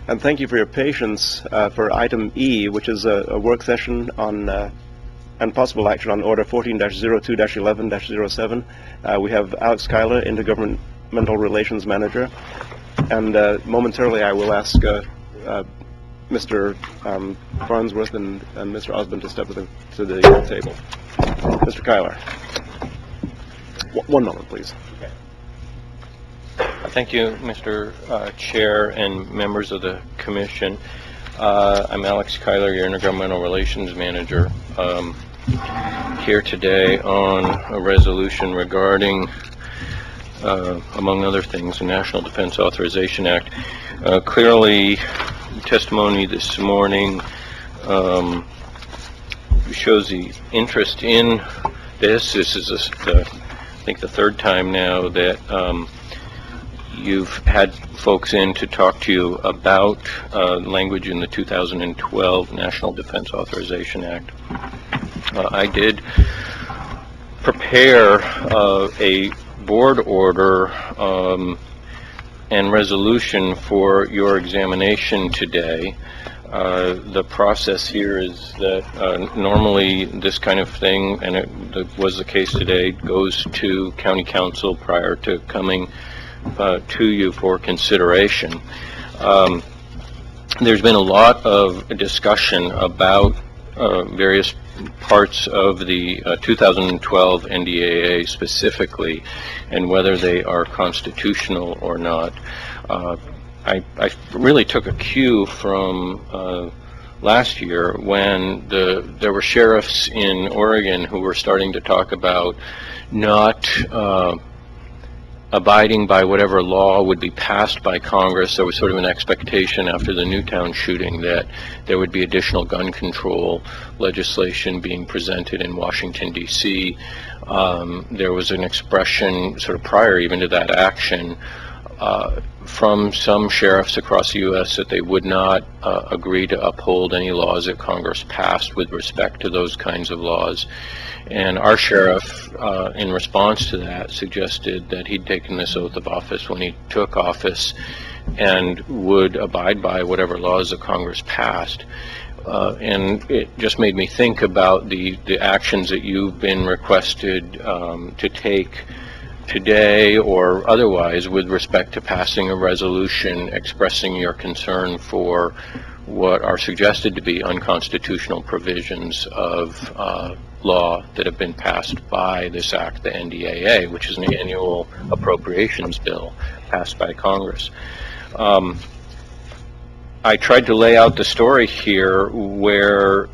And thank you for your patience for item E, which is a work session on and possible action on Order 14-02-11-07. We have Alex Kyler, Intergovernmental Relations Manager, and momentarily I will ask Mr. Farnsworth and Mr. Osmond to step to the table. Mr. Kyler. One moment, please. Okay. Thank you, Mr. Chair and members of the Commission. I'm Alex Kyler, your Intergovernmental Relations Manager, here today on a resolution regarding, among other things, the National Defense Authorization Act. Clearly, testimony this morning shows the interest in this. This is, I think, the third time now that you've had folks in to talk to you about language in the 2012 National Defense Authorization Act. I did prepare a board order and resolution for your examination today. The process here is that normally this kind of thing, and it was the case today, goes to County Council prior to coming to you for consideration. There's been a lot of discussion about various parts of the 2012 NDAA specifically, and whether they are constitutional or not. I really took a cue from last year when there were sheriffs in Oregon who were starting to talk about not abiding by whatever law would be passed by Congress. There was sort of an expectation after the Newtown shooting that there would be additional gun control legislation being presented in Washington, D.C. There was an expression sort of prior even to that action from some sheriffs across the U.S. that they would not agree to uphold any laws that Congress passed with respect to those kinds of laws. And our sheriff, in response to that, suggested that he'd taken this oath of office when he took office and would abide by whatever laws that Congress passed. And it just made me think about the actions that you've been requested to take today or otherwise with respect to passing a resolution expressing your concern for what are suggested to be unconstitutional provisions of law that have been passed by this act, the NDAA, which is an annual appropriations bill passed by Congress. I tried to lay out the story here where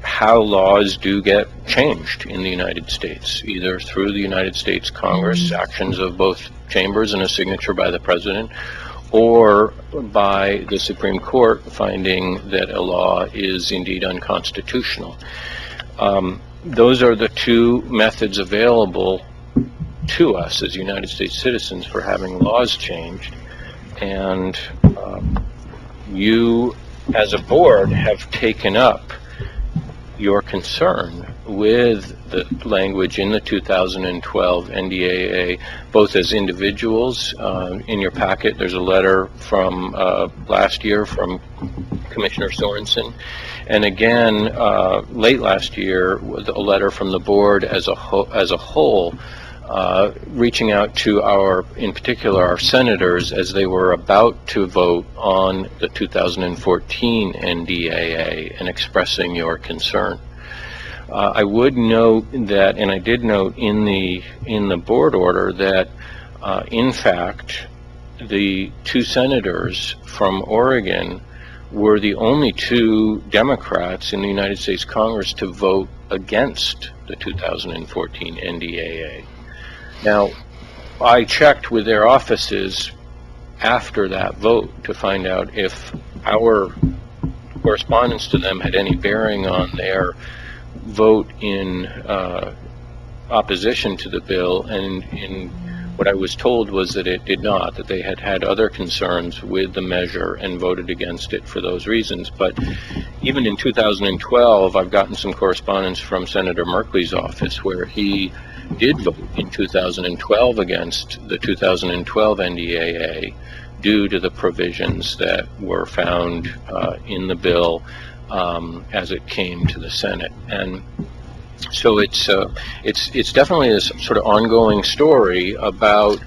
how laws do get changed in the United States, either through the United States Congress, actions of both chambers and a signature by the President, or by the Supreme Court finding that a law is indeed unconstitutional. Those are the two methods available to us as United States citizens for having laws changed, and you as a board have taken up your concern with the language in the 2012 NDAA, both as individuals. In your packet, there's a letter from last year from Commissioner Sorensen, and again late last year with a letter from the board as a whole, reaching out to in particular our senators as they were about to vote on the 2014 NDAA and expressing your concern. I would note that, and I did note in the board order that in fact the two senators from Oregon were the only two Democrats in the United States Congress to vote against the 2014 NDAA. Now, I checked with their offices after that vote to find out if our correspondence to them had any bearing on their vote in opposition to the bill, and what I was told was that it did not, that they had had other concerns with the measure and voted against it for those reasons. But even in 2012, I've gotten some correspondence from Senator Merkley's office where he did vote in 2012 against the 2012 NDAA due to the provisions that were found in the bill as it came to the Senate. And so it's definitely this sort of ongoing story about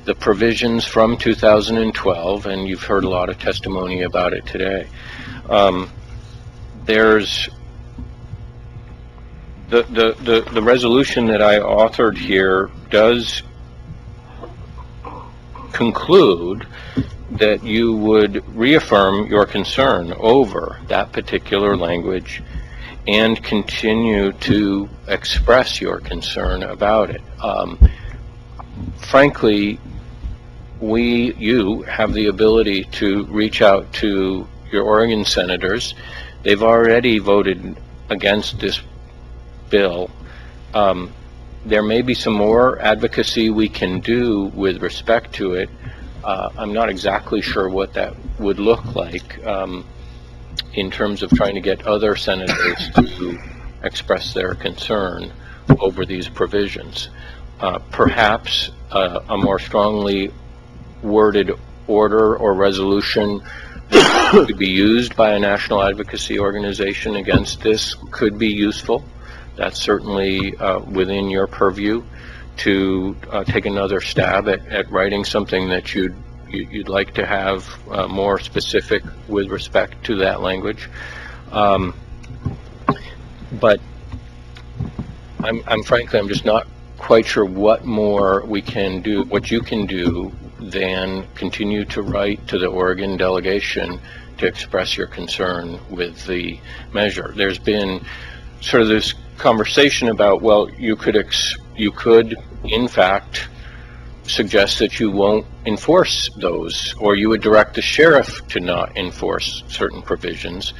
the provisions from 2012, and you've heard a lot of testimony about it today. There's the resolution that I authored here does conclude that you would reaffirm your concern over that particular language and continue to express your concern about it. Frankly, you have the ability to reach out to your Oregon senators. They've already voted against this bill. There may be some more advocacy we can do with respect to it. I'm not exactly sure what that would look like in terms of trying to get other senators to express their concern over these provisions. Perhaps a more strongly worded order or resolution that could be used by a national advocacy organization against this could be useful. That's certainly within your purview to take another stab at writing something that you'd like to have more specific with respect to that language. But I'm frankly, I'm just not quite sure what more we can do, what you can do, than continue to write to the Oregon delegation to express your concern with the measure. There's been sort of this conversation about, well, you could in fact suggest that you won't enforce those, or you would direct the sheriff to not enforce certain provisions,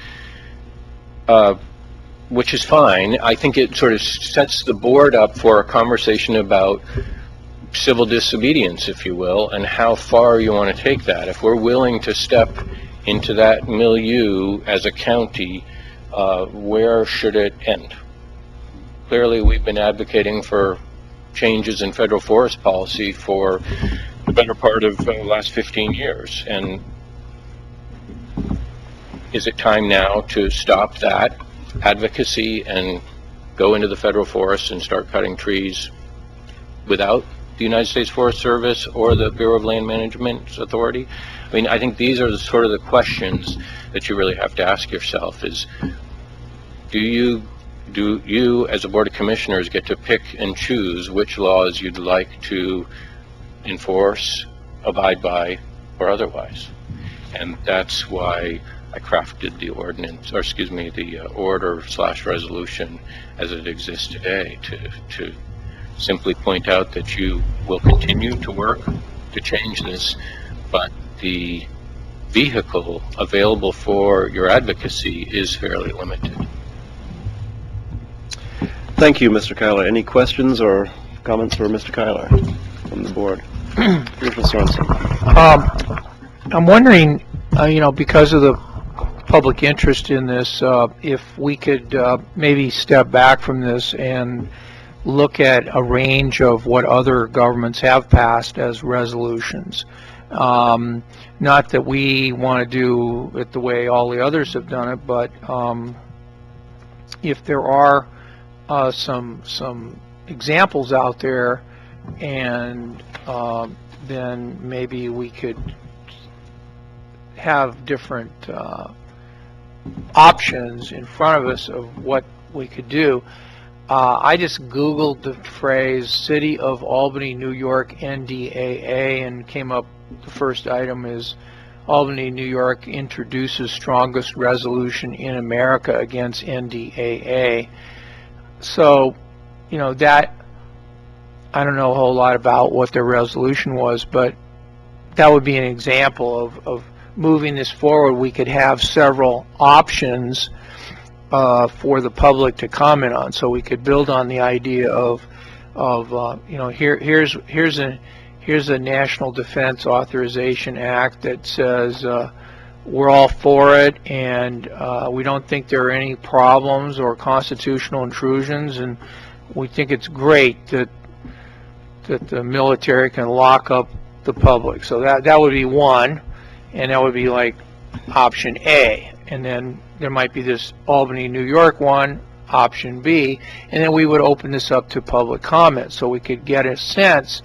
which is fine. I think it sort of sets the board up for a conversation about civil disobedience, if you will, and how far you want to take that. If we're willing to step into that milieu as a county, where should it end? Clearly, we've been advocating for changes in federal forest policy for the better part of the last 15 years. And is it time now to stop that advocacy and go into the federal forest and start cutting trees without the United States Forest Service or the Bureau of Land Management Authority? I mean, I think these are the sort of the questions that you really have to ask yourself is, do you as a Board of Commissioners get to pick and choose which laws you'd like to enforce, abide by, or otherwise? And that's why I crafted the ordinance, or excuse me, the order/resolution as it exists today, to simply point out that you will continue to work to change this, but the vehicle available for your advocacy is fairly limited. Thank you, Mr. Kyler. Any questions or comments for Mr. Kyler from the board? Commissioner Sorensen. I'm wondering, because of the public interest in this, if we could maybe step back from this and look at a range of what other governments have passed as resolutions. Not that we want to do it the way all the others have done it, but if there are some examples out there, and then maybe we could have different options in front of us of what we could do. I just Googled the phrase City of Albany, New York, NDAA, and came up, the first item is Albany, New York introduces strongest resolution in America against NDAA. So, that, I don't know a whole lot about what their resolution was, but that would be an example of moving this forward. We could have several options for the public to comment on, so we could build on the idea of here's a National Defense Authorization Act that says we're all for it, and we don't think there are any problems or constitutional intrusions, and we think it's great that the military can lock up the public. So that would be one, and that would be like option A. And then there might be this Albany, New York one, option B, and then we would open this up to public comment so we could get a sense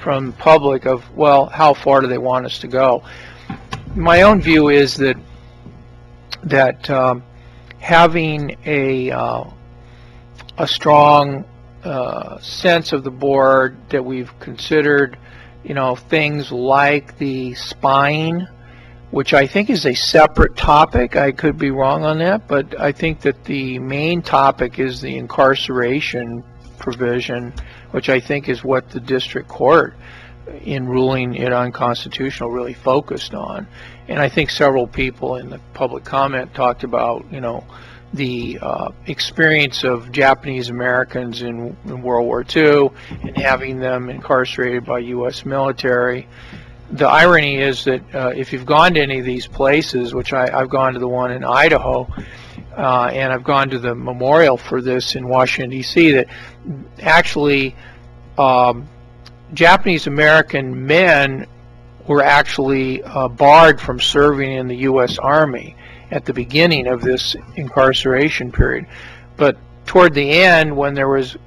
from the public of, well, how far do they want us to go. My own view is that having a strong sense of the board that we've considered, things like the spying, which I think is a separate topic. I could be wrong on that, but I think that the main topic is the incarceration provision, which I think is what the district court, in ruling it unconstitutional, really focused on. And I think several people in the public comment talked about, the experience of Japanese Americans in World War II and having them incarcerated by U.S. military. The irony is that if you've gone to any of these places, which I've gone to the one in Idaho, and I've gone to the memorial for this in Washington, D.C., that actually Japanese American men were actually barred from serving in the U.S. Army at the beginning of this incarceration period. But toward the end, when there was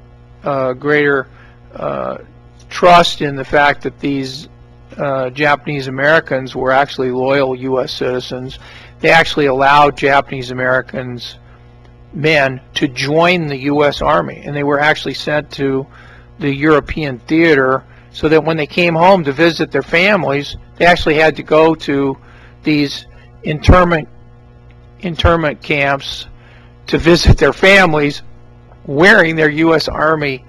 greater trust in the fact that these Japanese Americans were actually loyal U.S. citizens, they actually allowed Japanese Americans men to join the U.S. Army, and they were actually sent to the European theater, so that when they came home to visit their families, they actually had to go to these internment camps to visit their families wearing their U.S. Army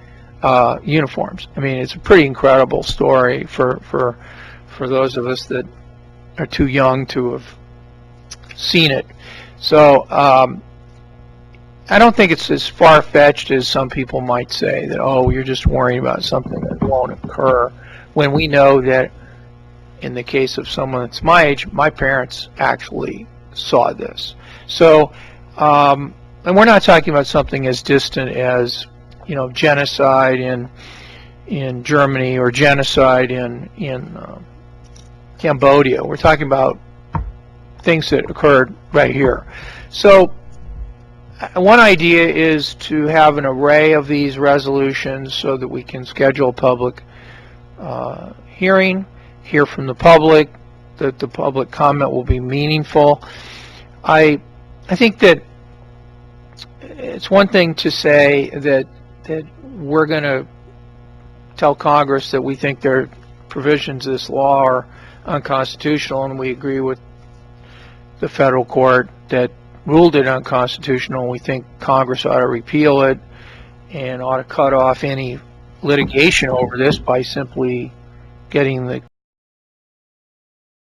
uniforms. I mean, it's a pretty incredible story for those of us that are too young to have seen it. So I don't think it's as far-fetched as some people might say, that, oh, you're just worrying about something that won't occur, when we know that in the case of someone that's my age, my parents actually saw this. So, and we're not talking about something as distant as, genocide in Germany or genocide in Cambodia. We're talking about things that occurred right here. So one idea is to have an array of these resolutions so that we can schedule a public hearing, hear from the public, that the public comment will be meaningful. I think that it's one thing to say that we're going to tell Congress that we think their provisions of this law are unconstitutional, and we agree with the federal court that ruled it unconstitutional, and we think Congress ought to repeal it and ought to cut off any litigation over this by simply getting the